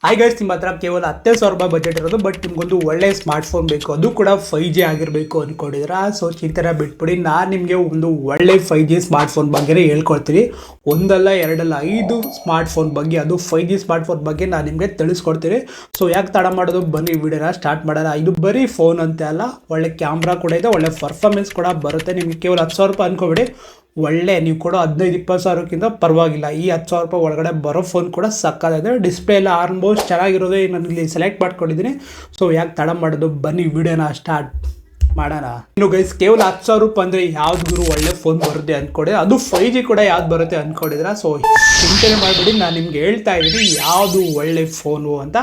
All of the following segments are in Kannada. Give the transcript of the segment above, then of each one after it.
ಹಾಯ್ ಗೈಸ್, ನಿಮ್ಮ ಹತ್ರ ಕೇವಲ 10,000 ರೂಪಾಯಿ ಬಜೆಟ್ ಇರೋದು, ಬಟ್ ನಿಮ್ಗೊಂದು ಒಳ್ಳೆ ಸ್ಮಾರ್ಟ್ ಫೋನ್ ಬೇಕು, ಅದು ಕೂಡ 5G ಆಗಿರಬೇಕು ಅಂದ್ಕೊಂಡಿದ್ರ. ಸೊ ಚಿಂತನೆ ಬಿಟ್ಬಿಡಿ, ನಾನು ನಿಮಗೆ ಒಂದು ಒಳ್ಳೆ 5G ಸ್ಮಾರ್ಟ್ ಫೋನ್ ಬಗ್ಗೆ ಹೇಳ್ಕೊಡ್ತೀನಿ. ಒಂದಲ್ಲ ಎರಡಲ್ಲ 5 ಸ್ಮಾರ್ಟ್ ಫೋನ್ ಬಗ್ಗೆ, ಅದು 5G ಸ್ಮಾರ್ಟ್ ಫೋನ್ ಬಗ್ಗೆ ನಾನು ನಿಮಗೆ ತಿಳಿಸ್ಕೊಡ್ತೀನಿ. ಸೊ ಯಾಕೆ ತಡ ಮಾಡೋದು, ಬನ್ನಿ ವಿಡಿಯೋನ ಸ್ಟಾರ್ಟ್ ಮಾಡೋಣ. ಇದು ಬರೀ ಫೋನ್ ಅಂತ ಅಲ್ಲ, ಒಳ್ಳೆ ಕ್ಯಾಮ್ರಾ ಕೂಡ ಇದೆ, ಒಳ್ಳೆ ಪರ್ಫಾರ್ಮೆನ್ಸ್ ಕೂಡ ಬರುತ್ತೆ. ನಿಮಗೆ ಕೇವಲ 10,000 ರೂಪಾಯಿ ಅನ್ಕೋಬೇಡಿ, ಒಳ್ಳೆ ನೀವು ಕೊಡೋ 15-20 ಸಾವಿರಕ್ಕಿಂತ ಪರವಾಗಿಲ್ಲ. ಈ 10,000 ರೂಪಾಯಿ ಒಳಗಡೆ ಬರೋ ಫೋನ್ ಕೂಡ ಸಕ್ಕತ್ತಾಗಿದೆ. ಡಿಸ್ಪ್ಲೇ ಎಲ್ಲ ಆಲ್ಮೋಸ್ಟ್ ಚೆನ್ನಾಗಿರೋದೇ ನಾನು ಇಲ್ಲಿ ಸೆಲೆಕ್ಟ್ ಮಾಡ್ಕೊಂಡಿದ್ದೀನಿ. ಸೊ ಯಾಕೆ ತಡ ಮಾಡೋದು, ಬನ್ನಿ ವಿಡಿಯೋನ ಸ್ಟಾರ್ಟ್ ಮಾಡೋಣ. ಇನ್ನು ಗೈಸ್, ಕೇವಲ 10,000 ರೂಪಾಯಿ ಅಂದರೆ ಯಾವ್ದು ಗುರು ಒಳ್ಳೆ ಫೋನ್ ಬರುತ್ತೆ ಅಂದ್ಕೊಡಿ, ಅದು 5G ಕೂಡ ಯಾವ್ದು ಬರುತ್ತೆ ಅಂದ್ಕೊಂಡಿದ್ರ. ಸೊ ಚಿಂತನೆ ಮಾಡಿಬಿಡಿ, ನಾನು ನಿಮ್ಗೆ ಹೇಳ್ತಾ ಇದ್ದೀನಿ ಯಾವುದು ಒಳ್ಳೆ ಫೋನು ಅಂತ.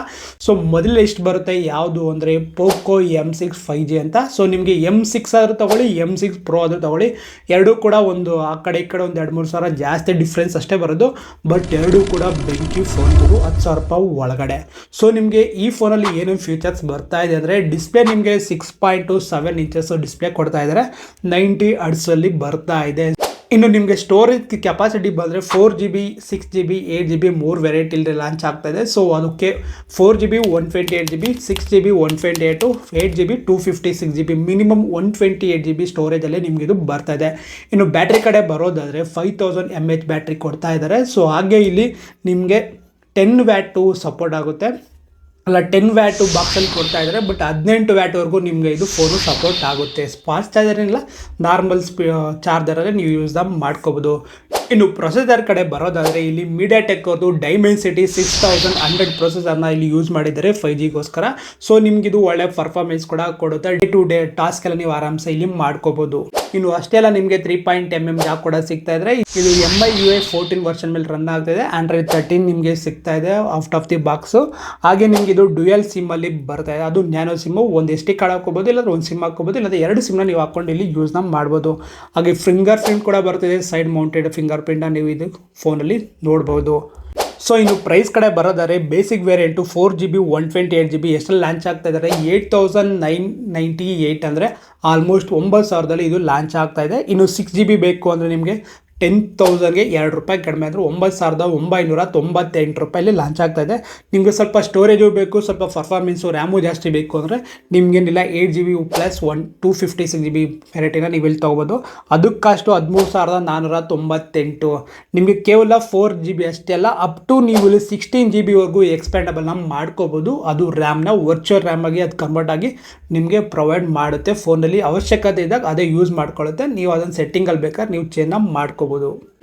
ಸೊ ಮೊದಲು ಎಷ್ಟು ಬರುತ್ತೆ ಯಾವುದು ಅಂದರೆ ಪೋಕೋ M6 5G ಅಂತ. ಸೊ ನಿಮಗೆ M6 ಆದರೂ ತೊಗೊಳ್ಳಿ, M6 Pro ಆದರೂ ತೊಗೊಳ್ಳಿ, ಎರಡೂ ಕೂಡ ಒಂದು ಆ ಕಡೆ ಈ ಕಡೆ ಒಂದು 2-3 ಸಾವಿರ ಜಾಸ್ತಿ ಡಿಫ್ರೆನ್ಸ್ ಅಷ್ಟೇ ಬರೋದು. ಬಟ್ ಎರಡೂ ಕೂಡ ಬೆಂಕಿ ಫೋನ್ಗಳು 10,000 ರೂಪಾಯಿ ಒಳಗಡೆ. ಸೊ ನಿಮಗೆ ಈ ಫೋನಲ್ಲಿ ಏನೇನು ಫೀಚರ್ಸ್ ಬರ್ತಾ ಇದೆ ಅಂದರೆ, ಡಿಸ್ಪ್ಲೇ ನಿಮಗೆ 6.27 ಇಂಚಸ್ ಡಿಸ್ಪ್ಲೇ ಕೊಡ್ತಾ ಇದ್ದಾರೆ, 90 ಹರ್ಟ್ಸಲ್ಲಿ ಬರ್ತಾ ಇದೆ. ಇನ್ನು ನಿಮಗೆ ಸ್ಟೋರೇಜ್ ಕೆಪಾಸಿಟಿ ಬಂದರೆ 4GB 6GB 8GB 3 ವೆರೈಟಿಲಿ ಲಾಂಚ್ ಆಗ್ತಾ ಇದೆ. ಸೊ ಅದಕ್ಕೆ 4GB 128GB 6GB 128 8GB 256GB minimum 128GB ಸ್ಟೋರೇಜಲ್ಲೇ ನಿಮಗೆ ಇದು ಬರ್ತಾ ಇದೆ. ಇನ್ನು ಬ್ಯಾಟ್ರಿ ಕಡೆ ಬರೋದಾದರೆ 5000 mAh ಬ್ಯಾಟ್ರಿ ಕೊಡ್ತಾ ಇದ್ದಾರೆ. ಸೊ ಹಾಗೆ ಇಲ್ಲಿ ನಿಮಗೆ 10 ವ್ಯಾಟು ಸಪೋರ್ಟ್ ಆಗುತ್ತೆ, ಅಲ್ಲ 10 ವ್ಯಾಟು ಬಾಕ್ಸಲ್ಲಿ ಕೊಡ್ತಾ ಇದ್ದಾರೆ. ಬಟ್ 18 ವ್ಯಾಟ್ವರೆಗೂ ನಿಮಗೆ ಇದು ಫೋನು ಸಪೋರ್ಟ್ ಆಗುತ್ತೆ. ಫಾಸ್ಟ್ ಚಾರ್ಜರ್ ಇಲ್ಲ, ನಾರ್ಮಲ್ ಚಾರ್ಜರಲ್ಲೇ ನೀವು ಯೂಸ್ ಮಾಡ್ಕೋಬೋದು. ಇನ್ನು ಪ್ರೊಸೆಸರ್ ಕಡೆ ಬರೋದಾದರೆ ಇಲ್ಲಿ ಮೀಡಿಯಾಟೆಕ್ ಅವ್ರದ್ದು ಡೈಮೆನ್ಸಿಟಿ 6100 ಪ್ರೊಸೆಸರ್ನ ಇಲ್ಲಿ ಯೂಸ್ ಮಾಡಿದ್ದಾರೆ 5Gಗೋಸ್ಕರ. ಸೊ ನಿಮಗಿದು ಒಳ್ಳೆ ಪರ್ಫಾರ್ಮೆನ್ಸ್ ಕೂಡ ಕೊಡುತ್ತೆ. ಡೇ ಟು ಡೇ ಟಾಸ್ಕ್ ಎಲ್ಲ ನೀವು ಆರಾಮ್ಸೆ ಇಲ್ಲಿ ಮಾಡ್ಕೋಬೋದು. ಇನ್ನು ಅಷ್ಟೇ ಅಲ್ಲ, ನಿಮಗೆ 3.mm ಜಾಕ್ ಕೂಡ ಸಿಗ್ತಾ ಇದ್ರೆ, ಇದು MI UI 14 ವರ್ಷನ್ ಮೇಲೆ ರನ್ ಆಗ್ತಾ ಇದೆ. Android 13 ನಿಮಗೆ ಸಿಗ್ತಾ ಇದೆ ಔಟ್ ಆಫ್ ದಿ ಬಾಕ್ಸು. ಹಾಗೆ ನಿಮಗೆ ಇದು ಡ್ಯುಯಲ್ ಸಿಮ್ ಅಲ್ಲಿ ಬರ್ತಾ ಇದೆ, ಅದು ನ್ಯಾನೋ ಸಿಮ್ಮು. ಒಂದು SD ಕಾರ್ಡ್ ಹಾಕೋಬೋದು, ಇಲ್ಲಾಂದ್ರೆ ಒಂದು ಸಿಮ್ ಹಾಕೋಬೋದು, ಇಲ್ಲಾಂದ್ರೆ 2 ಸಿಮ್ನ ನೀವು ಹಾಕೊಂಡು ಇಲ್ಲಿ ಯೂಸ್ನ ಮಾಡ್ಬೋದು. ಹಾಗೆ ಫಿಂಗರ್ ಪ್ರಿಂಟ್ ಕೂಡ ಬರ್ತಿದೆ, ಸೈಡ್ ಮೌಂಟೆಡ್ ಫಿಂಗರ್ ಪ್ರಿಂಟ್ನ ನೀವು ಇದು ಫೋನಲ್ಲಿ ನೋಡ್ಬೋದು. ಸೊ ಇನ್ನು ಪ್ರೈಸ್ ಕಡೆ ಬರೋದಾದ್ರೆ basic variant 4GB 128GB ಎಷ್ಟರಲ್ಲಿ launch ಆಗ್ತಾ ಇದ್ದಾರೆ, 8,998 ಅಂದರೆ ಆಲ್ಮೋಸ್ಟ್ 9,000ದಲ್ಲಿ ಇದು ಲಾಂಚ್ ಆಗ್ತಾ ಇದೆ. ಇನ್ನು 6GB ಬೇಕು ಅಂದರೆ ನಿಮಗೆ 10,000ಗೆ 2 ರೂಪಾಯಿ ಕಡಿಮೆ ಅಂದರೆ 9,998 ರೂಪಾಯಲ್ಲಿ ಲಾಂಚ್ ಆಗ್ತಾ ಇದೆ. ನಿಮಗೆ ಸ್ವಲ್ಪ ಸ್ಟೋರೇಜು ಬೇಕು, ಸ್ವಲ್ಪ ಪರ್ಫಾರ್ಮೆನ್ಸು ರ್ಯಾಮು ಜಾಸ್ತಿ ಬೇಕು ಅಂದರೆ ನಿಮಗೇನಿಲ್ಲ 8GB ಪ್ಲಸ್ 256GB ವೆರೈಟಿನ ನೀವು ಇಲ್ಲಿ ತೊಗೋಬೋದು. ಅದಕ್ಕೆ ಕಾಸ್ಟು 13,498. ನಿಮಗೆ ಕೇವಲ 4GB ಅಷ್ಟೇ ಅಲ್ಲ, ಅಪ್ ಟು ನೀವು ಇಲ್ಲಿ 16GBವರೆಗೂ ಎಕ್ಸ್ಪ್ಯಾಂಡಬಲ್ನ ಮಾಡ್ಕೋಬೋದು. ಅದು ರ್ಯಾಮ್ನ ವರ್ಚುವಲ್ ರ್ಯಾಮ್ ಆಗಿ ಅದು ಕನ್ವರ್ಟ್ ಆಗಿ ನಿಮಗೆ ಪ್ರೊವೈಡ್ ಮಾಡುತ್ತೆ. ಫೋನಲ್ಲಿ ಅವಶ್ಯಕತೆ ಇದ್ದಾಗ ಅದೇ ಯೂಸ್ ಮಾಡ್ಕೊಳ್ಳುತ್ತೆ. ನೀವು ಅದನ್ನು ಸೆಟ್ಟಿಂಗಲ್ಲಿ ಬೇಕಾದ್ರೆ ನೀವು ಚೇಂಜ್ ಮಾಡ್ಕೋಬೋದು.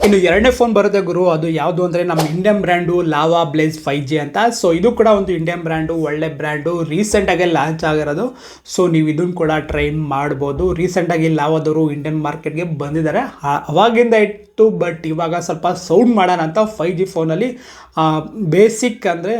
ಇನ್ನು ಎರಡನೇ ಫೋನ್ ಬರುತ್ತೆ ಗುರು, ಅದು ಯಾವುದು ಅಂದರೆ ನಮ್ಮ Indian brand lava blaze 5G ಅಂತ. ಸೊ ಇದು ಕೂಡ ಒಂದು ಇಂಡಿಯನ್ ಬ್ರ್ಯಾಂಡು, ಒಳ್ಳೆ ಬ್ರ್ಯಾಂಡು, ರೀಸೆಂಟಾಗಿ ಲಾಂಚ್ ಆಗಿರೋದು. ಸೊ ನೀವು ಇದನ್ನು ಕೂಡ ಟ್ರೈ ಮಾಡ್ಬೋದು. ರೀಸೆಂಟಾಗಿ ಲಾವಾದವರು ಇಂಡಿಯನ್ ಮಾರ್ಕೆಟ್ಗೆ ಬಂದಿದ್ದಾರೆ, ಅವಾಗಿಂದ ಇತ್ತು. ಬಟ್ ಇವಾಗ ಸ್ವಲ್ಪ ಸೌಂಡ್ ಮಾಡೋಣ ಅಂತ 5G ಫೋನಲ್ಲಿ ಬೇಸಿಕ್ ಅಂದರೆ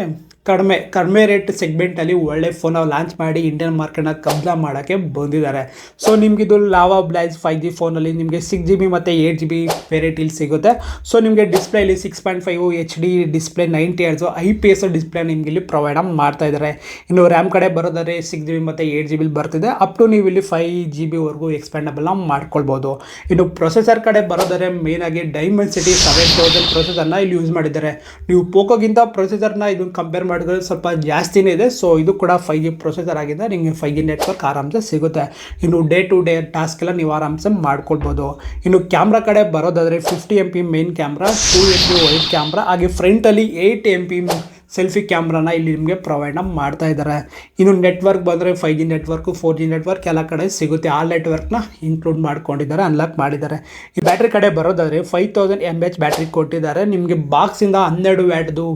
ಕಡಿಮೆ ರೇಟ್ ಸೆಗ್ಮೆಂಟಲ್ಲಿ ಒಳ್ಳೆ ಫೋನ್ ಲಾಂಚ್ ಮಾಡಿ ಇಂಡಿಯನ್ ಮಾರ್ಕೆಟ್ನ ಕಬ್ಜಾ ಮಾಡೋಕ್ಕೆ ಬಂದಿದ್ದಾರೆ. ಸೊ ನಿಮಗಿದು ಲಾವಾ ಬ್ಲೇಜ್ 5G ಫೋನಲ್ಲಿ ನಿಮಗೆ 6GB ಮತ್ತು 8GB ವೆರೈಟಿಲಿ ಸಿಗುತ್ತೆ. ಸೊ ನಿಮಗೆ ಡಿಸ್ಪ್ಲೇಲಿ 6.5 HD display 90 Hz IPS display ನಿಮಗೆ ಇಲ್ಲಿ ಪ್ರೊವೈಡ್ ಮಾಡ್ತಾ ಇದ್ದಾರೆ. ಇನ್ನು ರ್ಯಾಮ್ ಕಡೆ ಬರೋದಾದ್ರೆ 6GB ಮತ್ತು 8GB ಬರ್ತಿದೆ, ಅಪ್ ಟು ನೀವು ಇಲ್ಲಿ 5GBವರೆಗೂ ಎಕ್ಸ್ಪ್ಯಾಂಡಬಲ್ನ ಮಾಡ್ಕೊಳ್ಬೋದು. ಇನ್ನು ಪ್ರೊಸೆಸರ್ ಕಡೆ ಬರೋದಾದ್ರೆ ಮೇಯ್ನಾಗಿ ಡೈಮೆನ್ಸಿಟಿ 7000 ಪ್ರೊಸೆಸರ್ನ ಇಲ್ಲಿ ಯೂಸ್ ಮಾಡಿದ್ದಾರೆ. ನೀವು ಪೋಕೋಗಿಂತ ಪ್ರೊಸೆಸರ್ನ ಇದನ್ನು ಕಂಪೇರ್ ಮಾಡಿದ್ರೆ ಸ್ವಲ್ಪ ಜಾಸ್ತಿನೇ ಇದೆ. ಸೊ ಇದು ಕೂಡ 5G ಪ್ರೊಸೆಸರ್ ಆಗಿದೆ, ನಿಮಗೆ 5G ನೆಟ್ವರ್ಕ್ ಆರಾಮ್ಸೆ ಸಿಗುತ್ತೆ. ಇನ್ನು ಡೇ ಟು ಡೇ ಟಾಸ್ಕ್ ಎಲ್ಲ ನೀವು ಆರಾಮ್ಸೆ ಮಾಡ್ಕೊಳ್ಬೋದು. ಇನ್ನು ಕ್ಯಾಮ್ರಾ ಕಡೆ ಬರೋದಾದರೆ 50MP main camera, 2MP wide camera, ಹಾಗೆ ಫ್ರಂಟಲ್ಲಿ 8MP ಸೆಲ್ಫಿ ಕ್ಯಾಮ್ರಾನ ಇಲ್ಲಿ ನಿಮಗೆ ಪ್ರೊವೈಡ್ ಮಾಡ್ತಾ ಇದ್ದಾರೆ. ಇನ್ನು ನೆಟ್ವರ್ಕ್ ಬಂದರೆ 5G ನೆಟ್ವರ್ಕು 4G ನೆಟ್ವರ್ಕ್ ಎಲ್ಲ ಕಡೆ ಸಿಗುತ್ತೆ. ಆ ನೆಟ್ವರ್ಕ್ನ ಇನ್ಕ್ಲೂಡ್ ಮಾಡ್ಕೊಂಡಿದ್ದಾರೆ, ಅನ್ಲಾಕ್ ಮಾಡಿದ್ದಾರೆ. ಈ ಬ್ಯಾಟ್ರಿ ಕಡೆ ಬರೋದಾದರೆ 5000 mAh ಬ್ಯಾಟ್ರಿ ಕೊಟ್ಟಿದ್ದಾರೆ. ನಿಮಗೆ ಬಾಕ್ಸಿಂದ 12 ವ್ಯಾಟ್ದು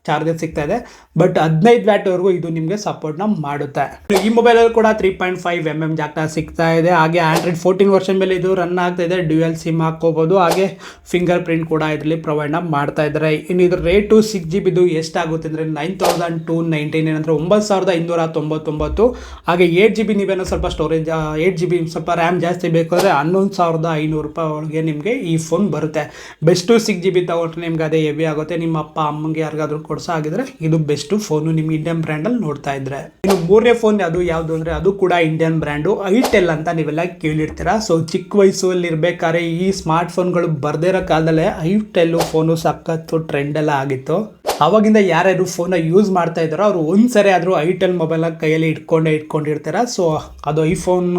ಚಾರ್ಜರ್ ಸಿಗ್ತಾ ಇದೆ, ಬಟ್ 15 ವ್ಯಾಟ್ವರೆಗೂ ಇದು ನಿಮಗೆ ಸಪೋರ್ಟ್ನ ಮಾಡುತ್ತೆ. ಈ ಮೊಬೈಲಲ್ಲಿ ಕೂಡ 3.5mm ಜಾಕ್ನ ಸಿಗ್ತಾ ಇದೆ. ಹಾಗೆ Android 14 ವರ್ಷನ್ ಮೇಲೆ ಇದು ರನ್ ಆಗ್ತಾ ಇದೆ, ಡ್ಯುಯಲ್ ಸಿಮ್ ಹಾಕೋಬೋದು. ಹಾಗೆ ಫಿಂಗರ್ ಪ್ರಿಂಟ್ ಕೂಡ ಇದರಲ್ಲಿ ಪ್ರೊವೈಡ್ ಮಾಡ್ತಾ ಇದ್ದಾರೆ. ಇನ್ನು ಇದ್ರ ರೇಟು 6GB ಎಷ್ಟಾಗುತ್ತೆ ಅಂದರೆ 9,299 ಅಂದರೆ 9,599. ಹಾಗೆ 8GB ನೀವೇನೋ ಸ್ವಲ್ಪ ಸ್ಟೋರೇಜ್ 8GB ಸ್ವಲ್ಪ ರ್ಯಾಮ್ ಜಾಸ್ತಿ ಬೇಕು ಅಂದರೆ 11,500 ರೂಪಾಯಿ ಒಳಗೆ ನಿಮಗೆ ಈ ಫೋನ್ ಬರುತ್ತೆ. ಬೆಸ್ಟು 6GB ತಗೊಂಡ್ರೆ ನಿಮ್ಗೆ ಅದೇ ಹೆವಿ ಆಗುತ್ತೆ. ನಿಮ್ಮ ಅಪ್ಪ ಅಮ್ಮಂಗೆ ಯಾರಿಗಾದ್ರೂ ಕೊಡ್ಸ ಆಗಿದ್ರೆ ಇದು ಬೆಸ್ಟ್ ಫೋನು ನಿಮ್ಗೆ ಇಂಡಿಯನ್ ಬ್ರ್ಯಾಂಡಲ್ಲಿ ನೋಡ್ತಾ ಇದ್ರೆ. ಇನ್ನು ಮೂರನೇ ಫೋನ್ ಯಾವುದು ಅಂದರೆ ಅದು ಕೂಡ ಇಂಡಿಯನ್ ಬ್ರ್ಯಾಂಡು, ಐಟೆಲ್ ಅಂತ ನೀವೆಲ್ಲ ಕೇಳಿರ್ತೀರಾ. ಸೊ ಚಿಕ್ಕ ವಯಸ್ಸಲ್ಲಿ ಇರ್ಬೇಕಾದ್ರೆ ಈ ಸ್ಮಾರ್ಟ್ ಫೋನ್ಗಳು ಬರ್ದೇ ಇರೋ ಕಾಲದಲ್ಲೇ ಐಟೆಲ್ ಫೋನು ಸಖತ್ತು ಟ್ರೆಂಡ್ ಎಲ್ಲ ಆಗಿತ್ತು. ಆವಾಗಿಂದ ಯಾರ್ಯಾರು ಫೋನ ಯೂಸ್ ಮಾಡ್ತಾ ಇದ್ದಾರೋ ಅವರು ಒಂದ್ಸರಿ ಆದರೂ ಐಟೆಲ್ ಮೊಬೈಲ್ನ ಕೈಯಲ್ಲಿ ಇಟ್ಕೊಂಡಿರ್ತೀರ. ಸೊ ಅದು ಐಫೋನ್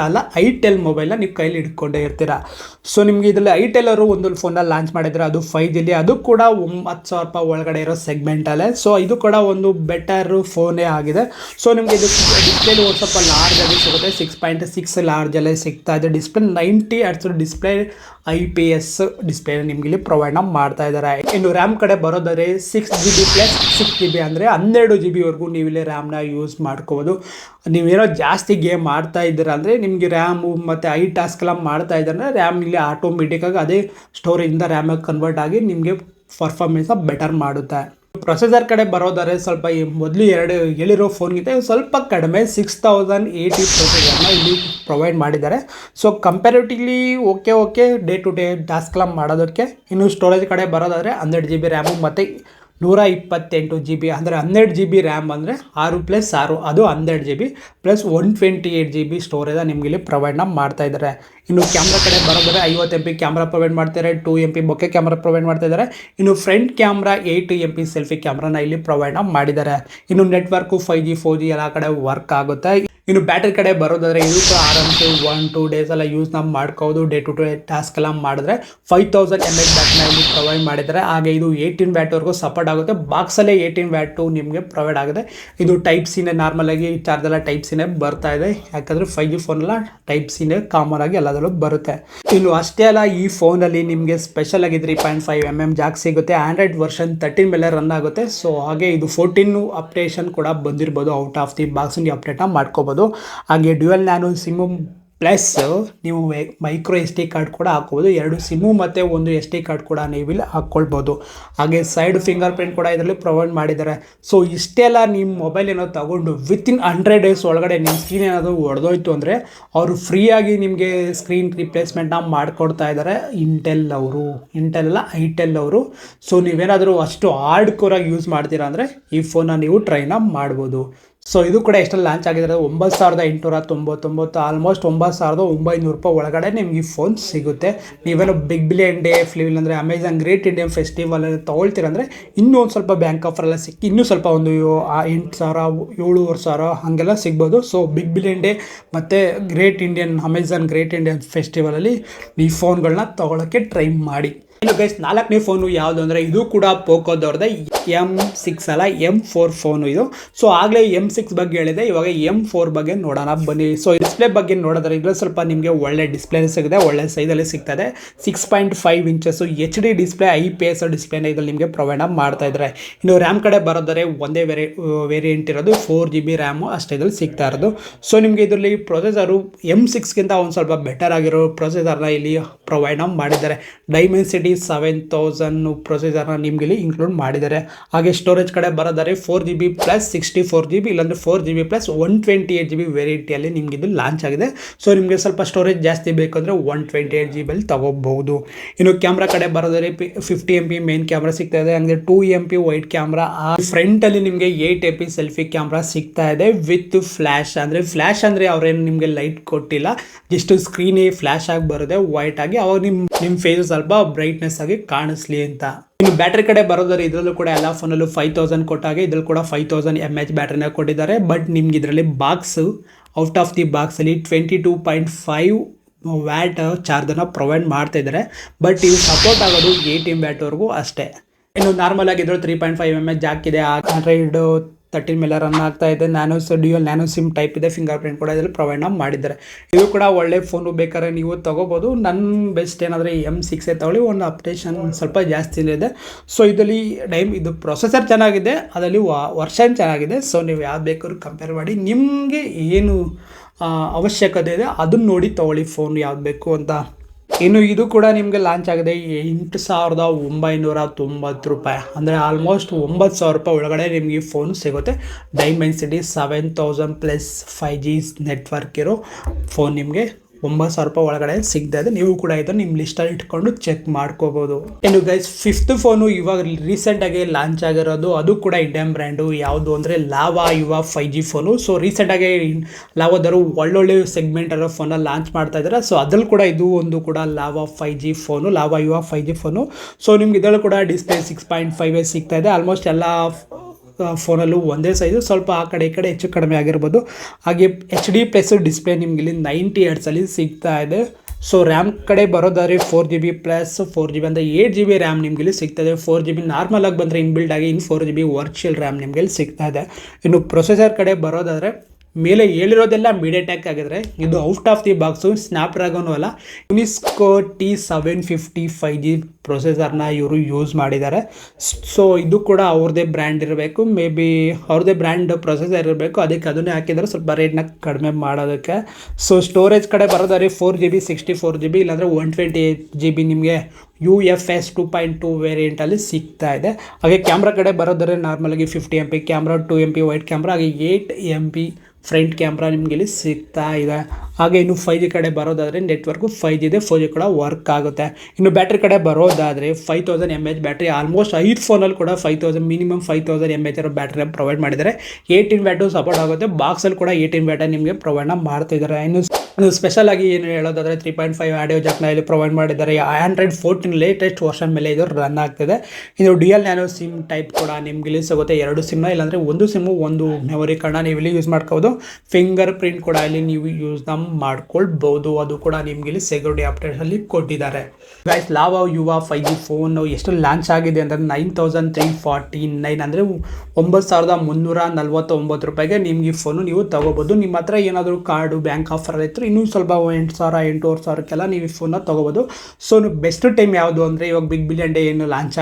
ಅಲ್ಲ, ಐಟೆಲ್ ಮೊಬೈಲ್ನ ನೀವು ಕೈಯಲ್ಲಿ ಇಟ್ಕೊಂಡೇ ಇರ್ತೀರ. ಸೊ ನಿಮಗೆ ಇದರಲ್ಲಿ ಐಟೆಲ್ ಅವರು ಒಂದು ಫೋನ್ನ ಲಾಂಚ್ ಮಾಡಿದ್ರೆ ಅದು 5G, ಅದು ಕೂಡ 9,000 ರೂಪಾಯಿ ಒಳಗಡೆ ಇರೋ ಸೆಗ್ಮೆಂಟಲ್ಲೇ. ಸೊ ಇದು ಕೂಡ ಒಂದು ಬೆಟರ್ ಫೋನೇ ಆಗಿದೆ. ಸೊ ನಿಮಗೆ ಇದು ಡಿಸ್ಪ್ಲೇಲಿ ಒಂದು ಸ್ವಲ್ಪ ಲಾರ್ಜಲ್ಲಿ ಸಿಗುತ್ತೆ, 6.6 ಲಾರ್ಜಲ್ಲೇ ಸಿಗ್ತಾ ಇದೆ. Display 90 Hz display IPS display ನಿಮ್ಗೆ ಇಲ್ಲಿ ಪ್ರೊವೈಡ್ ಮಾಡ್ತಾ ಇದ್ದಾರೆ. ಇನ್ನು ರ್ಯಾಮ್ ಕಡೆ ಬರೋದಾದ್ರೆ 6GB ಪ್ಲಸ್ 6GB ಅಂದರೆ 12GB ವರೆಗೂ ನೀವು ಇಲ್ಲಿ ರ್ಯಾಮ್ನ ಯೂಸ್ ಮಾಡ್ಕೋಬೋದು. ನೀವೇನೋ ಜಾಸ್ತಿ ಗೇಮ್ ಮಾಡ್ತಾ ಇದ್ದೀರ ಅಂದರೆ ನಿಮಗೆ ರ್ಯಾಮು ಮತ್ತು ಟಾಸ್ಕ್ ಎಲ್ಲ ಮಾಡ್ತಾ ಇದ್ದಾರೆ ರ್ಯಾಮ್ ಇಲ್ಲಿ ಆಟೋಮೆಟಿಕ್ಕಾಗಿ ಅದೇ ಸ್ಟೋರೇಜಿಂದ ರ್ಯಾಮಾಗಿ ಕನ್ವರ್ಟ್ ಆಗಿ ನಿಮಗೆ ಪರ್ಫಾರ್ಮೆನ್ಸ್ನ ಬೆಟರ್ ಮಾಡುತ್ತೆ. ಪ್ರೊಸೆಸರ್ ಕಡೆ ಬರೋದಾದ್ರೆ ಸ್ವಲ್ಪ ಮೊದಲು ಹೇಳಿರೋ ಫೋನ್ಗಿಂತ ಸ್ವಲ್ಪ ಕಡಿಮೆ 6080 ಪ್ರೊಸೆಸರ್ನ ಇಲ್ಲಿ ಪ್ರೊವೈಡ್ ಮಾಡಿದ್ದಾರೆ. So comparatively okay day to day ಟಾಸ್ಕ್ಲ ಮಾಡೋದಕ್ಕೆ. ಇನ್ನು ಸ್ಟೋರೇಜ್ ಕಡೆ ಬರೋದಾದರೆ 12GB ರ್ಯಾಮು ಮತ್ತು 128GB ಅಂದರೆ 12GB ರ್ಯಾಮ್ ಅಂದರೆ 6+6 ಅದು 12GB ಪ್ಲಸ್ 128GB ಸ್ಟೋರೇಜ್ ನಿಮ್ಗೆ ಇಲ್ಲಿ ಪ್ರೊವೈಡ್ನ ಮಾಡ್ತಾ ಇದ್ದಾರೆ. ಇನ್ನು ಕ್ಯಾಮ್ರಾ ಕಡೆ ಬರೋದಾದ್ರೆ 50MP ಕ್ಯಾಮ್ರಾ ಪ್ರೊವೈಡ್ ಮಾಡ್ತಾರೆ, 2MP ಬೊಕೆ ಕ್ಯಾಮ್ರಾ ಪ್ರೊವೈಡ್ ಮಾಡ್ತಾ ಇದ್ದಾರೆ. ಇನ್ನು ಫ್ರಂಟ್ ಕ್ಯಾಮ್ರಾ 8MP ಸೆಲ್ಫಿ ಕ್ಯಾಮ್ರಾನ ಇಲ್ಲಿ ಪ್ರೊವೈಡ್ನ ಮಾಡಿದ್ದಾರೆ. ಇನ್ನು ನೆಟ್ವರ್ಕು 5G 4G ಎಲ್ಲ ಕಡೆ ವರ್ಕ್ ಆಗುತ್ತೆ. ಇನ್ನು ಬ್ಯಾಟ್ರಿ ಕಡೆ ಬರೋದಾದರೆ ಇದು ಆರಾಮ್ಸೆ 1-2 ಡೇಸ್ ಎಲ್ಲ ಯೂಸ್ನ ಮಾಡ್ಕೋದು. ಡೇ ಟು ಡೇ ಟಾಸ್ಕ್ ಎಲ್ಲ ಮಾಡಿದ್ರೆ 5000 mAh ಬ್ಯಾಟ್ರಿನ ಇಲ್ಲಿ ಪ್ರೊವೈಡ್ ಮಾಡಿದ್ದಾರೆ. ಹಾಗೆ ಇದು 18 ವ್ಯಾಟ್ವರೆಗೂ ಸಪೋರ್ಟ್ ಆಗುತ್ತೆ. ಬಾಕ್ಸಲ್ಲೇ 18 ವ್ಯಾಟು ನಿಮಗೆ ಪ್ರೊವೈಡ್ ಆಗುತ್ತೆ. ಇದು ಟೈಪ್ ಸಿನೇ ನಾರ್ಮಲಾಗಿ ಚಾರ್ಜ್ ಎಲ್ಲ ಟೈಪ್ ಸಿನೇ ಬರ್ತಾ ಇದೆ, ಯಾಕಂದರೆ 5G ಫೋನೆಲ್ಲ ಟೈಪ್ ಸಿನೇ ಕಾಮನ್ ಆಗಿ ಎಲ್ಲದರಲ್ಲೂ ಬರುತ್ತೆ. ಇನ್ನು ಅಷ್ಟೇ ಅಲ್ಲ, ಈ ಫೋನಲ್ಲಿ ನಿಮಗೆ ಸ್ಪೆಷಲ್ ಆಗಿ 3.5mm ಜಾಕ್ ಸಿಗುತ್ತೆ. ಆಂಡ್ರಾಯ್ಡ್ ವರ್ಷನ್ 13 ಮೇಲೆ ರನ್ ಆಗುತ್ತೆ. ಸೊ ಹಾಗೆ ಇದು 14 ಅಪ್ಡೇಷನ್ ಕೂಡ ಬಂದಿರ್ಬೋದು. ಔಟ್ ಆಫ್ ದಿ ಬಾಕ್ಸ್ ನೀವು ಅಪ್ಡೇಟ್ನ ಮಾಡ್ಕೋಬೋದು. ಹಾಗೆ ಡ್ಯುಯಲ್ ನ್ಯಾನೋ ಸಿಮ್ಮು ಪ್ಲಸ್ ನೀವು ಮೈಕ್ರೋ SD ಕಾರ್ಡ್ ಕೂಡ ಹಾಕ್ಬೋದು. 2 ಸಿಮ್ಮು ಮತ್ತು 1 SD ಕಾರ್ಡ್ ಕೂಡ ನೀವು ಇಲ್ಲಿ ಹಾಕ್ಕೊಳ್ಬೋದು. ಹಾಗೆ ಸೈಡ್ ಫಿಂಗರ್ ಪ್ರಿಂಟ್ ಕೂಡ ಇದರಲ್ಲಿ ಪ್ರೊವೈಡ್ ಮಾಡಿದ್ದಾರೆ. ಸೊ ಇಷ್ಟೆಲ್ಲ ನಿಮ್ಮ ಮೊಬೈಲ್ ಏನೋ ತಗೊಂಡು ವಿತಿನ್ 100 ಡೇಸ್ ಒಳಗಡೆ ನಿಮ್ಮ ಸ್ಕ್ರೀನ್ ಏನಾದರೂ ಒಡೆದೋಯ್ತು ಅಂದರೆ ಅವರು ಫ್ರೀಯಾಗಿ ನಿಮಗೆ ಸ್ಕ್ರೀನ್ ರಿಪ್ಲೇಸ್ಮೆಂಟ್ನ ಮಾಡಿಕೊಡ್ತಾ ಇದ್ದಾರೆ ಇಂಟೆಲ್ ಅಲ್ಲ ಐಟೆಲ್ ಅವರು. ಸೊ ನೀವೇನಾದರೂ ಅಷ್ಟು ಹಾರ್ಡ್ ಕೋರಾಗಿ ಯೂಸ್ ಮಾಡ್ತೀರಾ ಅಂದರೆ ಈ ಫೋನ್ನ ನೀವು ಟ್ರೈನ ಮಾಡ್ಬೋದು. ಸೊ ಇದು ಕೂಡ ಎಷ್ಟಲ್ಲಿ ಲಾಂಚ್ ಆಗಿದ್ರೆ 9899, ಆಲ್ಮೋಸ್ಟ್ 9900 ರೂಪಾಯಿ ಒಳಗಡೆ ನಿಮ್ಗೆ ಈ ಫೋನ್ ಸಿಗುತ್ತೆ. ನೀವೇನೋ ಬಿಗ್ ಬಿಲಿಯನ್ ಡೇ ಫ್ಲಿಲ್ ಅಂದರೆ ಅಮೆಝಾನ್ ಗ್ರೇಟ್ ಇಂಡಿಯನ್ ಫೆಸ್ಟಿವಲ್ ತೊಗೊಳ್ತೀರಂದರೆ ಇನ್ನೂ ಒಂದು ಸ್ವಲ್ಪ ಬ್ಯಾಂಕ್ ಆಫರೆಲ್ಲ ಸಿಕ್ಕಿ ಇನ್ನೂ ಸ್ವಲ್ಪ ಒಂದು 8,000 7,500 ಹಾಗೆಲ್ಲ ಸಿಗ್ಬೋದು. ಸೊ ಬಿಗ್ ಬಿಲಿಯನ್ ಡೇ ಮತ್ತು ಅಮೆಝಾನ್ ಗ್ರೇಟ್ ಇಂಡಿಯನ್ ಫೆಸ್ಟಿವಲಲ್ಲಿ ಈ ಫೋನ್ಗಳನ್ನ ತೊಗೊಳಕ್ಕೆ ಟ್ರೈ ಮಾಡಿ. ಇನ್ನು ಗೈಸ್ 4ನೇ ಫೋನು ಯಾವುದು ಅಂದರೆ ಇದು ಕೂಡ ಪೋಕೋದವ್ರದ್ದೇ M6 ಅಲ್ಲ M4 ಫೋನು ಇದು. ಸೊ ಆಗಲೇ M6 ಬಗ್ಗೆ ಹೇಳಿದೆ, ಇವಾಗ M4 ಬಗ್ಗೆ ನೋಡೋಣ ಬನ್ನಿ. ಸೊ ಡಿಸ್ಪ್ಲೇ ಬಗ್ಗೆ ನೋಡಿದ್ರೆ ಇದ್ರಲ್ಲಿ ಸ್ವಲ್ಪ ನಿಮಗೆ ಒಳ್ಳೆ ಡಿಸ್ಪ್ಲೇ ಸಿಗುತ್ತೆ, ಒಳ್ಳೆ ಸೈಜಲ್ಲಿ ಸಿಗ್ತದೆ. 6.5 ಇಂಚಸ್ HD ಡಿಸ್ಪ್ಲೇ IPS ಡಿಸ್ಪ್ಲೇನ ಇದ್ರಲ್ಲಿ ನಿಮಗೆ ಪ್ರೊವೈಡ್ ಮಾಡ್ತಾ ಇದ್ದಾರೆ. ಇನ್ನು ರ್ಯಾಮ್ ಕಡೆ ಬರೋದರೆ ಒಂದೇ ವೇರಿಯಂಟ್ ಇರೋದು 4GB ರ್ಯಾಮು ಅಷ್ಟೇ ಇದ್ರಲ್ಲಿ ಸಿಗ್ತಾ ಇರೋದು. ಸೊ ನಿಮಗೆ ಇದರಲ್ಲಿ ಪ್ರೊಸೆಸರು M6ಗಿಂತ ಒಂದು ಸ್ವಲ್ಪ ಬೆಟರ್ ಆಗಿರೋ ಪ್ರೊಸೆಸರ್ನ ಇಲ್ಲಿ ಪ್ರೊವೈಡ್ ಮಾಡಿದ್ದಾರೆ. ಡೈಮೆನ್ಸಿಟಿ 7000 ಪ್ರೊಸೆಸರ್ನ ನಿಮ್ಗೆ ಇಲ್ಲಿ ಇನ್ಕ್ಲೂಡ್ ಮಾಡಿದ್ದಾರೆ. ಹಾಗೆ ಸ್ಟೋರೇಜ್ ಕಡೆ ಬರೋದಾದ್ರೆ 4GB ಪ್ಲಸ್ 64GB ಇಲ್ಲಾಂದರೆ 4GB ಪ್ಲಸ್ 128GB ವೇರಿಯಂಟಿಯಲ್ಲಿ ನಿಮ್ಗೆ ಇದು ಲಾಂಚ್ ಆಗಿದೆ. ಸೊ ನಿಮಗೆ ಸ್ವಲ್ಪ ಸ್ಟೋರೇಜ್ ಜಾಸ್ತಿ ಬೇಕು ಅಂದರೆ 128GB ತಗೋಬಹುದು. ಇನ್ನು ಕ್ಯಾಮ್ರಾ ಕಡೆ ಬರೋದಾದ್ರೆ 50MP ಮೇನ್ ಕ್ಯಾಮ್ರಾ ಸಿಗ್ತಾ ಇದೆ. ಹಂಗೆ 2MP ವೈಡ್ ಕ್ಯಾಮ್ರಾ. ಫ್ರಂಟಲ್ಲಿ ನಿಮಗೆ 8MP ಸೆಲ್ಫಿ ಕ್ಯಾಮ್ರಾ ಸಿಗ್ತಾ ಇದೆ ವಿತ್ ಫ್ಲ್ಯಾಶ್ ಅಂದರೆ ಅವ್ರೇನು ನಿಮಗೆ ಲೈಟ್ ಕೊಟ್ಟಿಲ್ಲ, ಜಸ್ಟ್ ಸ್ಕ್ರೀನ್ ಫ್ಲ್ಯಾಶ್ ಆಗಿ ಬರುತ್ತೆ ವೈಟ್ ಆಗಿ, ಅವಾಗ ನಿಮ್ಮ ಫೇಸ್ ಸ್ವಲ್ಪ ಬ್ರೈಟ್ನೆಸ್ ಆಗಿ ಕಾಣಿಸ್ಲಿ ಅಂತ. ಇನ್ನು ಬ್ಯಾಟ್ರಿ ಕಡೆ ಬರೋದಾದ್ರೆ ಇದರಲ್ಲೂ ಕೂಡ ಎಲ್ಲ ಫೋನಲ್ಲೂ 5000 ಕೊಟ್ಟಾಗೆ ಇದ್ರಲ್ಲಿ ಕೂಡ 5000 mAh ಬ್ಯಾಟ್ರಿನ ಕೊಟ್ಟಿದ್ದಾರೆ. ಬಟ್ ನಿಮ್ಗೆ ಇದರಲ್ಲಿ ಔಟ್ ಆಫ್ ದಿ ಬಾಕ್ಸಲ್ಲಿ 22.5 ವ್ಯಾಟ್ ಚಾರ್ಜರ್ನ ಪ್ರೊವೈಡ್ ಮಾಡ್ತಾ ಇದ್ದಾರೆ. ಬಟ್ ಇದು ಸಪೋರ್ಟ್ ಆಗೋದು 18 ವ್ಯಾಟ್ವರೆಗೂ ಅಷ್ಟೇ. ಇನ್ನು ನಾರ್ಮಲ್ ಆಗಿ ಇದ್ರಲ್ಲಿ 3.5mm ಜಾಕ್ ಇದೆ. ಆಂಡ್ರಾಯ್ಡ್ 13 ಮೇಲೆ ರನ್ ಆಗ್ತಾ ಇದೆ. ಡ್ಯುಯಲ್ ನ್ಯಾನೋ ಸಿಮ್ ಟೈಪ್ ಇದೆ. ಫಿಂಗರ್ ಪ್ರಿಂಟ್ ಕೂಡ ಇದರಲ್ಲಿ ಪ್ರೊವೈಡ್ ಮಾಡಿದ್ದಾರೆ. ಇದು ಕೂಡ ಒಳ್ಳೆ ಫೋನು, ಬೇಕಾದ್ರೆ ನೀವು ತೊಗೋಬೋದು. ನನ್ನ ಬೆಸ್ಟ್ ಏನಾದರೆ M6 ತಗೊಳ್ಳಿ, ಒಂದು ಅಪ್ಡೇಷನ್ ಸ್ವಲ್ಪ ಜಾಸ್ತಿನೇ ಇದೆ. ಸೊ ಇದರಲ್ಲಿ ಇದು ಪ್ರೊಸೆಸರ್ ಚೆನ್ನಾಗಿದೆ, ಅದರಲ್ಲಿ ವರ್ಷನ್ ಚೆನ್ನಾಗಿದೆ. ಸೊ ನೀವು ಯಾವ್ದು ಬೇಕಾದ್ರೂ ಕಂಪೇರ್ ಮಾಡಿ, ನಿಮಗೆ ಏನು ಅವಶ್ಯಕತೆ ಇದೆ ಅದನ್ನು ನೋಡಿ ತೊಗೊಳ್ಳಿ ಫೋನ್ ಯಾವ್ದು ಬೇಕು ಅಂತ. ಇನ್ನು ಇದು ಕೂಡ ನಿಮಗೆ ಲಾಂಚ್ ಆಗಿದೆ 8,990 ರೂಪಾಯಿ, ಅಂದರೆ ಆಲ್ಮೋಸ್ಟ್ 9,000 ರೂಪಾಯಿ ಒಳಗಡೆ ನಿಮಗೆ ಫೋನ್ ಸಿಗುತ್ತೆ. ಡೈಮೆನ್ಸಿಟಿ 7000 ಪ್ಲಸ್ 5G ನೆಟ್ವರ್ಕ್ ಇರೋ ಫೋನ್ ನಿಮಗೆ 9,000 ರೂಪಾಯಿ ಒಳಗಡೆ ಸಿಗ್ತಾ ಇದೆ. ನೀವು ಕೂಡ ಇದನ್ನು ನಿಮ್ಮ ಲಿಸ್ಟಲ್ಲಿ ಇಟ್ಕೊಂಡು ಚೆಕ್ ಮಾಡ್ಕೋಬೋದು. ಇನ್ನು ಗೈಸ್ ಫಿಫ್ತ್ ಫೋನು ಇವಾಗ ರೀಸೆಂಟಾಗಿ ಲಾಂಚ್ ಆಗಿರೋದು, ಅದು ಕೂಡ ಇಂಡಿಯನ್ ಬ್ರ್ಯಾಂಡು. ಯಾವುದು ಅಂದರೆ ಲಾವಾ ಯುವ 5G ಫೋನು. ಸೊ ರೀಸೆಂಟಾಗಿ ಲಾವಾದವರು ಒಳ್ಳೊಳ್ಳೆ ಸೆಗ್ಮೆಂಟ್ ಇರೋ ಫೋನಲ್ಲಿ ಲಾಂಚ್ ಮಾಡ್ತಾ ಇದ್ದಾರೆ. ಸೊ ಅದ್ರಲ್ಲಿ ಕೂಡ ಇದು ಒಂದು ಕೂಡ ಲಾವಾ 5G ಫೋನು, ಲಾವಾ ಯುವ 5G ಫೋನು. ಸೊ ನಿಮ್ಗೆ ಇದರಲ್ಲೂ ಕೂಡ ಡಿಸ್ಪ್ಲೇ 6.5 ಸಿಗ್ತಾ ಇದೆ. ಆಲ್ಮೋಸ್ಟ್ ಎಲ್ಲ ಫೋನಲ್ಲೂ ಒಂದೇ ಸೈಜು, ಸ್ವಲ್ಪ ಆ ಕಡೆ ಈ ಕಡೆ ಹೆಚ್ಚು ಕಡಿಮೆ ಆಗಿರ್ಬೋದು. ಹಾಗೆ HD ಪ್ಲಸ್ ಡಿಸ್ಪ್ಲೇ ನಿಮ್ಗೆ ಇಲ್ಲಿ 90 ಹರ್ಟ್ಸಲ್ಲಿ ಸಿಗ್ತಾ ಇದೆ. ಸೊ ರ್ಯಾಮ್ ಕಡೆ ಬರೋದಾದ್ರೆ 4GB ಪ್ಲಸ್ 4GB ಅಂದರೆ 8GB ರ್ಯಾಮ್ ನಿಮ್ಗೆ ಇಲ್ಲಿ ಸಿಗ್ತದೆ. 4GB ನಾರ್ಮಲ್ ಆಗಿ ಬಂದರೆ ಇನ್ಬಿಲ್ಡ್ ಆಗಿ ಇನ್ನು 4GB ವರ್ಚುವಲ್ ರ್ಯಾಮ್ ನಿಮ್ಗೆ ಇಲ್ಲಿ ಸಿಗ್ತಾ ಇದೆ. ಇನ್ನು ಪ್ರೊಸೆಸರ್ ಕಡೆ ಬರೋದಾದರೆ ಮೇಲೆ ಹೇಳಿರೋದೆಲ್ಲ ಮೀಡಿಯಾಟೆಕ್ ಆಗಿದ್ರೆ, ಇದು ಔಟ್ ಆಫ್ ದಿ ಬಾಕ್ಸು ಸ್ನ್ಯಾಪ್ಡ್ರ್ಯಾಗನು ಅಲ್ಲ, ಯುನಿಸ್ಕೋ T750 5G ಪ್ರೊಸೆಸರ್ನ ಇವರು ಯೂಸ್ ಮಾಡಿದ್ದಾರೆ. ಸೊ ಇದು ಕೂಡ ಅವ್ರದ್ದೇ ಬ್ರ್ಯಾಂಡ್ ಇರಬೇಕು, ಮೇ ಬಿ ಅವ್ರದ್ದೇ ಬ್ರ್ಯಾಂಡ್ ಪ್ರೊಸೆಸರ್ ಇರಬೇಕು, ಅದಕ್ಕೆ ಅದನ್ನೇ ಹಾಕಿದರೆ ಸ್ವಲ್ಪ ರೇಟ್ನ ಕಡಿಮೆ ಮಾಡೋದಕ್ಕೆ. ಸೊ ಸ್ಟೋರೇಜ್ ಕಡೆ ಬರೋದಾದ್ರೆ 4GB 64GB ಇಲ್ಲಾಂದರೆ 128GB ನಿಮಗೆ UFS 2.2 ವೇರಿಯಂಟಲ್ಲಿ ಸಿಗ್ತಾ ಇದೆ. ಹಾಗೆ ಕ್ಯಾಮ್ರಾ ಕಡೆ ಬರೋದಾದ್ರೆ ನಾರ್ಮಲಾಗಿ 50MP camera, 2MP white camera, ಹಾಗೆ 8MP ಫ್ರಂಟ್ ಕ್ಯಾಮ್ರಾ ನಿಮಗೆ ಇಲ್ಲಿ ಸಿಗ್ತಾ ಇದೆ. ಹಾಗೆ ಇನ್ನು 5G ಕಡೆ ಬರೋದಾದರೆ ನೆಟ್ವರ್ಕು 5G ಇದೆ, 4G ಕೂಡ ವರ್ಕ್ ಆಗುತ್ತೆ. ಇನ್ನು ಬ್ಯಾಟ್ರಿ ಕಡೆ ಬರೋದಾದರೆ 5000 mAh ಬ್ಯಾಟ್ರಿ. ಆಲ್ಮೋಸ್ಟ್ 5 ಫೋನಲ್ಲಿ ಕೂಡ 5000 ಮಿನಿಮಮ್ 5000 mAh ಇರೋ ಬ್ಯಾಟ್ರಿನ ಪ್ರೊವೈಡ್ ಮಾಡಿದ್ದಾರೆ. 18 ವ್ಯಾಟು ಸಪೋರ್ಟ್ ಆಗುತ್ತೆ. ಬಾಕ್ಸಲ್ಲಿ ಕೂಡ 18 ವ್ಯಾಟ ನಿಮಗೆ ಪ್ರೊವೈಡ್ನ ಮಾಡ್ತಿದ್ದಾರೆ. ಇನ್ನು ಸ್ಪೆಷಲ್ ಆಗಿ ಏನು ಹೇಳೋದಾದರೆ 3.5 ಆಡಿಯೋ ಜಾಕ್ನ ಇಲ್ಲಿ ಪ್ರೊವೈಡ್ ಮಾಡಿದ್ದಾರೆ. Android 14 ಲೇಟೆಸ್ಟ್ ವರ್ಷನ್ ಮೇಲೆ ಇದು ರನ್ ಆಗ್ತಿದೆ. ಇದು ಡ್ಯುಯಲ್ ನ್ಯಾನೋ ಸಿಮ್ ಟೈಪ್ ಕೂಡ ನಿಮ್ಗೆ ಇಲ್ಲಿ ಸಿಗುತ್ತೆ. 2 ಸಿಮ್ನ ಇಲ್ಲಾಂದರೆ ಒಂದು ಸಿಮ್ಮು ಒಂದು ಮೆಮೊರಿ ಕಾರ್ಡ್ನ ನೀವು ಇಲ್ಲಿ ಯೂಸ್ ಮಾಡ್ಕೋಬೋದು. ಫಿಂಗರ್ ಪ್ರಿಂಟ್ ಕೂಡ ಇಲ್ಲಿ ನೀವು ಯೂಸ್ನ ಮಾಡ್ಕೊಳ್ಬೋದು. ಅದು ಕೂಡ ನಿಮ್ಗೆ ಇಲ್ಲಿ ಸೆಕ್ಯೂರಿಟಿ ಅಪ್ಡೇಟ್ಸಲ್ಲಿ ಕೊಟ್ಟಿದ್ದಾರೆ. ಗೈಸ್ ಲಾವಾ ಯುವ 5G ಫೋನ್ ಎಷ್ಟು ಲಾಂಚ್ ಆಗಿದೆ ಅಂದರೆ 9349 ಅಂದರೆ 9349 ರೂಪಾಯಿಗೆ ನಿಮ್ಗೆ ಈ ಫೋನು ನೀವು ತಗೋಬೋದು. ನಿಮ್ಮ ಹತ್ರ ಏನಾದರೂ ಕಾರ್ಡು ಬ್ಯಾಂಕ್ ಆಫರ್ ಇತ್ತು ಇನ್ನೂ ಸ್ವಲ್ಪ 8,000 8,500ಕ್ಕೆಲ್ಲ ನೀವು ಈ ಫೋನ್ನ ತೊಗೋಬೋದು. ಸೊ ಬೆಸ್ಟ್ ಟೈಮ್ ಯಾವುದು ಅಂದರೆ ಇವಾಗ ಬಿಗ್ ಬಿಲಿಯನ್ ಡೇ ಏನು ಲಾಂಚ್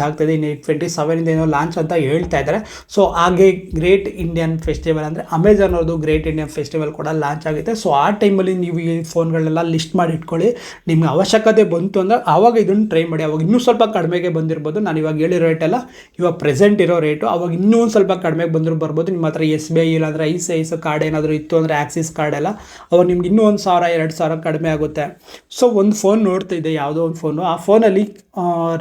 ಆಗ್ತಾಯಿದೆ, ಇನ್ನು 27 ಏನೋ ಲಾಂಚ್ ಅಂತ ಹೇಳ್ತಾ ಇದ್ದಾರೆ. ಸೊ ಹಾಗೆ ಗ್ರೇಟ್ ಇಂಡಿಯನ್ ಫೆಸ್ಟಿವಲ್ ಅಂದರೆ ಅಮೆಝಾನ್ ಅವ್ರದ್ದು ಗ್ರೇಟ್ ಇಂಡಿಯನ್ ಫೆಸ್ಟಿವಲ್ ಕೂಡ ಲಾಂಚ್ ಆಗುತ್ತೆ. ಸೊ ಆ ಟೈಮಲ್ಲಿ ನೀವು ಈ ಫೋನ್ಗಳನ್ನೆಲ್ಲ ಲಿಸ್ಟ್ ಮಾಡಿ ಇಟ್ಕೊಳ್ಳಿ. ನಿಮ್ಗೆ ಅವಶ್ಯಕತೆ ಬಂತು ಅಂದರೆ ಆವಾಗ ಇದನ್ನು ಟ್ರೈ ಮಾಡಿ. ಅವಾಗ ಇನ್ನೂ ಸ್ವಲ್ಪ ಕಡಿಮೆಗೆ ಬಂದಿರ್ಬೋದು. ನಾನು ಇವಾಗ ಹೇಳಿರೋ ರೇಟೆಲ್ಲ ಇವಾಗ ಪ್ರೆಸೆಂಟ್ ಇರೋ ರೇಟು, ಅವಾಗ ಇನ್ನೂ ಒಂದು ಸ್ವಲ್ಪ ಕಡಿಮೆಗೆ ಬರ್ಬೋದು. ನಿಮ್ಮ ಹತ್ರ SBI ಇಲ್ಲಾಂದರೆ ICICI ಕಾರ್ಡ್ ಏನಾದರೂ ಇತ್ತು ಅಂದರೆ ಆಕ್ಸಿಸ್ ಕಾರ್ಡ್ ಎಲ್ಲ, ಅವಾಗ ನಿಮ್ಗೆ ಇನ್ನೂ 1,000 2,000 ಕಡಿಮೆ ಆಗುತ್ತೆ. ಸೊ ಒಂದು ಫೋನ್ ನೋಡ್ತಿದ್ದೆ, ಯಾವುದೋ ಒಂದು ಫೋನು, ಆ ಫೋನಲ್ಲಿ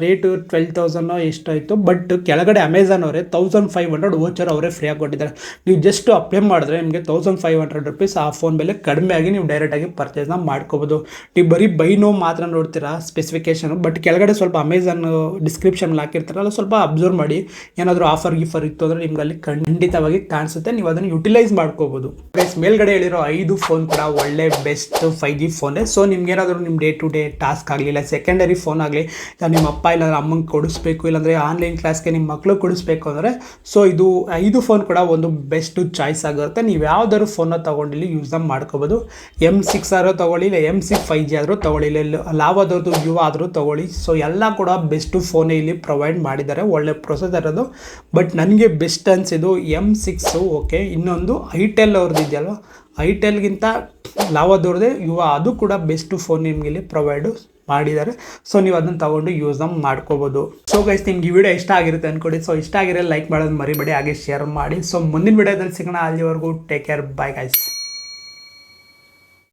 ರೇಟು 12,000 ಎಷ್ಟಾಯಿತು. ಬಟ್ ಕೆಳಗಡೆ ಅಮೆಝಾನ್ ಅವರೇ 1,500 ವೋಚರ್ ಅವರೇ ಫ್ರೀಯಾಗಿ ಕೊಟ್ಟಿದ್ದಾರೆ. ನೀವು ಜಸ್ಟ್ ಅಪ್ಲೈ ಮಾಡಿದ್ರೆ ನಿಮಗೆ 1,500 ರೂಪೀಸ್ ಆ ಫೋನ್ ಬೆಲೆ ಕಡಿಮೆ ಆಗಿ ನೀವು ಡೈರೆಕ್ಟಾಗಿ ಪರ್ಚೇಸ್ನ ಮಾಡ್ಕೋಬೋದು. ನೀವು ಬರೀ ಬೈನೋ ಮಾತ್ರ ನೋಡ್ತೀರಾ ಸ್ಪೆಸಿಫಿಕೇಷನು, ಬಟ್ ಕೆಳಗಡೆ ಸ್ವಲ್ಪ ಅಮೆಝಾನ್ ಡಿಸ್ಕ್ರಿಪ್ಷನಲ್ಲಿ ಹಾಕಿರ್ತಾರಲ್ಲ, ಸ್ವಲ್ಪ ಅಬ್ಸರ್ವ್ ಮಾಡಿ. ಏನಾದರೂ ಆಫರ್ ಗಿಫರ್ ಇತ್ತು ಅಂದರೆ ನಿಮ್ಗೆ ಅಲ್ಲಿ ಖಂಡಿತವಾಗಿ ಕಾಣಿಸುತ್ತೆ, ನೀವು ಅದನ್ನು ಯುಟಿಲೈಸ್ ಮಾಡ್ಕೋಬೋದು. ಗೈಸ್ ಮೇಲ್ಗಡೆ ಹೇಳಿರೋ 5 ಫೋನ್ ಕೂಡ ಒಳ್ಳೆ ಬೆಸ್ಟ್ 5G ಫೋನೇ. ಸೊ ನಿಮ್ಗೇನಾದರೂ ನಿಮ್ಮ ಡೇ ಟು ಡೇ ಟಾಸ್ಕ್ ಆಗಲಿಲ್ಲ, ಸೆಕೆಂಡರಿ ಫೋನ್ ಆಗಲಿ, ನಿಮ್ಮ ಅಪ್ಪ ಇಲ್ಲಾಂದ್ರೆ ಅಮ್ಮಂಗೆ ಕೊಡಿಸ್ಬೇಕು, ಇಲ್ಲಾಂದರೆ ಆನ್ಲೈನ್ ಕ್ಲಾಸ್ಗೆ ನಿಮ್ಮ ಮಕ್ಕಳು ಕೊಡಿಸ್ಬೇಕು ಅಂದರೆ, ಸೊ ಇದು 5 ಫೋನ್ ಕೂಡ ಒಂದು ಬೆಸ್ಟ್ ಚಾಯ್ಸ್ ಆಗಿರುತ್ತೆ. ನೀವು ಯಾವ್ದಾದ್ರು ಫೋನ್ನ ತೊಗೊಂಡಿಲ್ಲಿ ಯೂಸ್ನ ಮಾಡ್ಕೋಬೋದು. M6 ಆದರೂ ತೊಗೊಳ್ಳಿ, ಇಲ್ಲ M6 5G ಆದರೂ ತೊಗೊಳ್ಳಿ, ಇಲ್ಲ ಲಾವಾದವ್ರದ್ದು ಯುವ ಆದರೂ ತೊಗೊಳ್ಳಿ. ಸೊ ಎಲ್ಲ ಕೂಡ ಬೆಸ್ಟ್ ಫೋನೇ ಇಲ್ಲಿ ಪ್ರೊವೈಡ್ ಮಾಡಿದ್ದಾರೆ, ಒಳ್ಳೆ ಪ್ರೊಸೆಸರ್ ಅದು. ಬಟ್ ನನಗೆ ಬೆಸ್ಟ್ ಅನಿಸಿದ್ದು M6. ಓಕೆ, ಇನ್ನೊಂದು ಐಟೆಲ್ ಅವ್ರದ್ದು ಇದೆಯಲ್ವ, ಐಟೆಲ್ಗಿಂತ ಲಾವಾದವ್ರದ್ದೇ ಯುವ, ಅದು ಕೂಡ ಬೆಸ್ಟ್ ಫೋನ್ ನಿಮ್ಗೆ ಇಲ್ಲಿ ಪ್ರೊವೈಡು ಮಾಡಿದ್ದಾರೆ. ಸೊ ನೀವು ಅದನ್ನು ತೊಗೊಂಡು ಯೂಸ್ನ ಮಾಡ್ಕೋಬೋದು. ಸೊ ಗೈಸ್ ನಿಮ್ಗೆ ಈ ವಿಡಿಯೋ ಇಷ್ಟ ಆಗಿರುತ್ತೆ ಅಂದ್ಕೊಡಿ. ಸೊ ಇಷ್ಟ ಆಗಿರೋ ಲೈಕ್ ಮಾಡೋದು ಮರಿಬೇಡಿ, ಹಾಗೆ ಶೇರ್ ಮಾಡಿ. ಸೊ ಮುಂದಿನ ವಿಡಿಯೋದಲ್ಲಿ ಸಿಗೋಣ. ಅಲ್ಲಿವರೆಗೂ ಟೇಕ್ ಕೇರ್, ಬಾಯ್ ಗೈಸ್.